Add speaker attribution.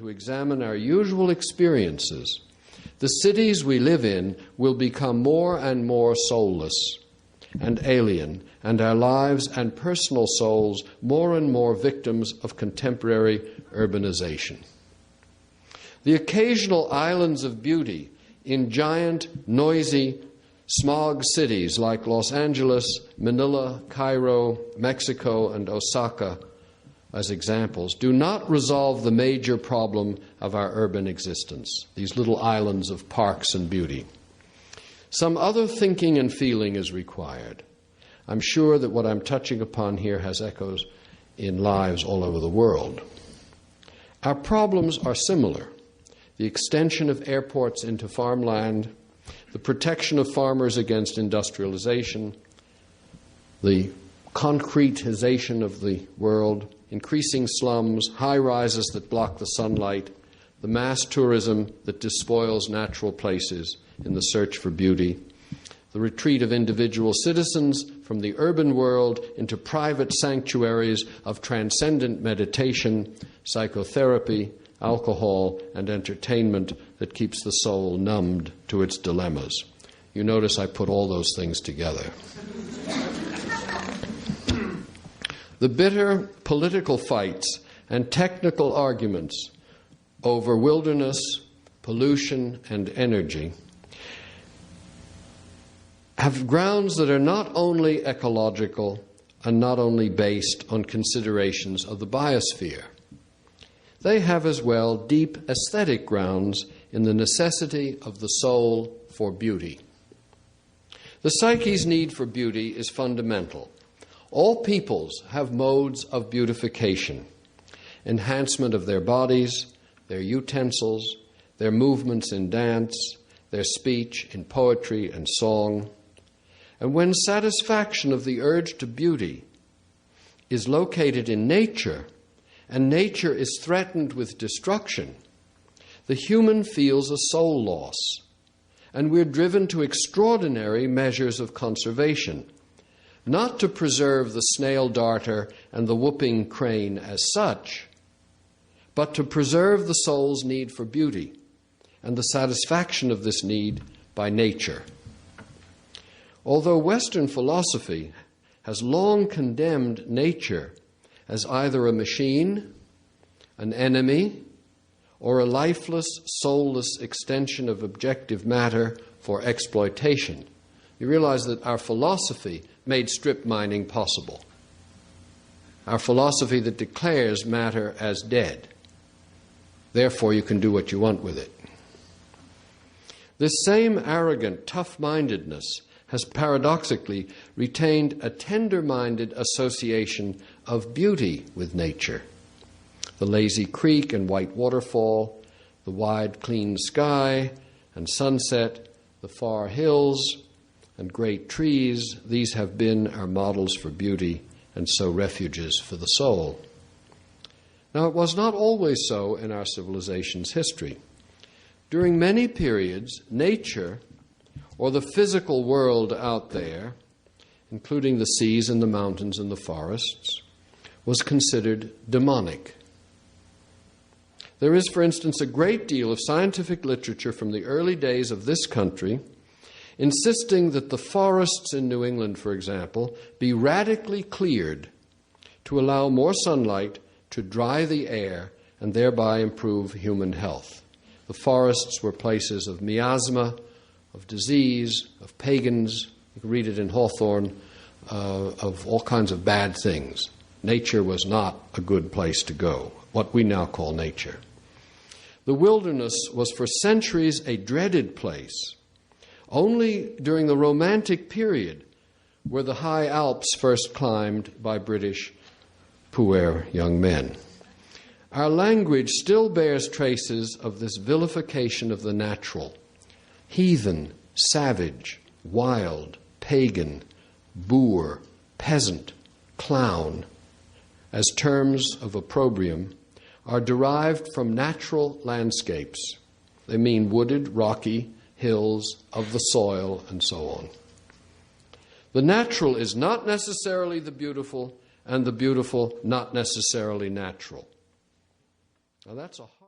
Speaker 1: to examine our usual experiences, the cities we live in will become more and more soulless and alien, and our lives and personal souls more and more victims of contemporary urbanization. The occasional islands of beauty in giant, noisy, smog cities like Los Angeles, Manila, Cairo, Mexico, and Osaka, as examples, do not resolve the major problem of our urban existence, these little islands of parks and beauty. Some other thinking and feeling is required. I'm sure that what I'm touching upon here has echoes in lives all over the world. Our problems are similar. The extension of airports into farmland, the protection of farmers against industrialization, the concretization of the world, increasing slums, high-rises that block the sunlight, the mass tourism that despoils natural places in the search for beauty, the retreat of individual citizens from the urban world into private sanctuaries of transcendent meditation, psychotherapy, alcohol, and entertainment that keeps the soul numbed to its dilemmas. You notice I put all those things together. The bitter political fights and technical arguments over wilderness, pollution, and energy have grounds that are not only ecological and not only based on considerations of the biosphere. They have as well deep aesthetic grounds in the necessity of the soul for beauty. The psyche's need for beauty is fundamental. All peoples have modes of beautification, enhancement of their bodies, their utensils, their movements in dance, their speech in poetry and song. And when satisfaction of the urge to beauty is located in nature, and nature is threatened with destruction, the human feels a soul loss, and we're driven to extraordinary measures of conservation, not to preserve the snail darter and the whooping crane as such, but to preserve the soul's need for beauty and the satisfaction of this need by nature. Although Western philosophy has long condemned nature as either a machine, an enemy, or a lifeless, soulless extension of objective matter for exploitation, you realize that our philosophy made strip mining possible. Our philosophy that declares matter as dead. Therefore, you can do what you want with it. This same arrogant tough-mindedness has paradoxically retained a tender-minded association of beauty with nature. The lazy creek and white waterfall, the wide, clean sky and sunset, the far hills and great trees, these have been our models for beauty and so refuges for the soul. Now, it was not always so in our civilization's history. During many periods, nature, or the physical world out there, including the seas and the mountains and the forests, was considered demonic. There is, for instance, a great deal of scientific literature from the early days of this country insisting that the forests in New England, for example, be radically cleared to allow more sunlight to dry the air and thereby improve human health. The forests were places of miasma, of disease, of pagans, you can read it in Hawthorne, of all kinds of bad things. Nature was not a good place to go, what we now call nature. The wilderness was for centuries a dreaded place. Only during the Romantic period were the high Alps first climbed by British puer young men. Our language still bears traces of this vilification of the natural. Heathen, savage, wild, pagan, boor, peasant, clown, as terms of opprobrium, are derived from natural landscapes. They mean wooded, rocky hills of the soil and so on. The natural is not necessarily the beautiful, and the beautiful not necessarily natural. Now that's a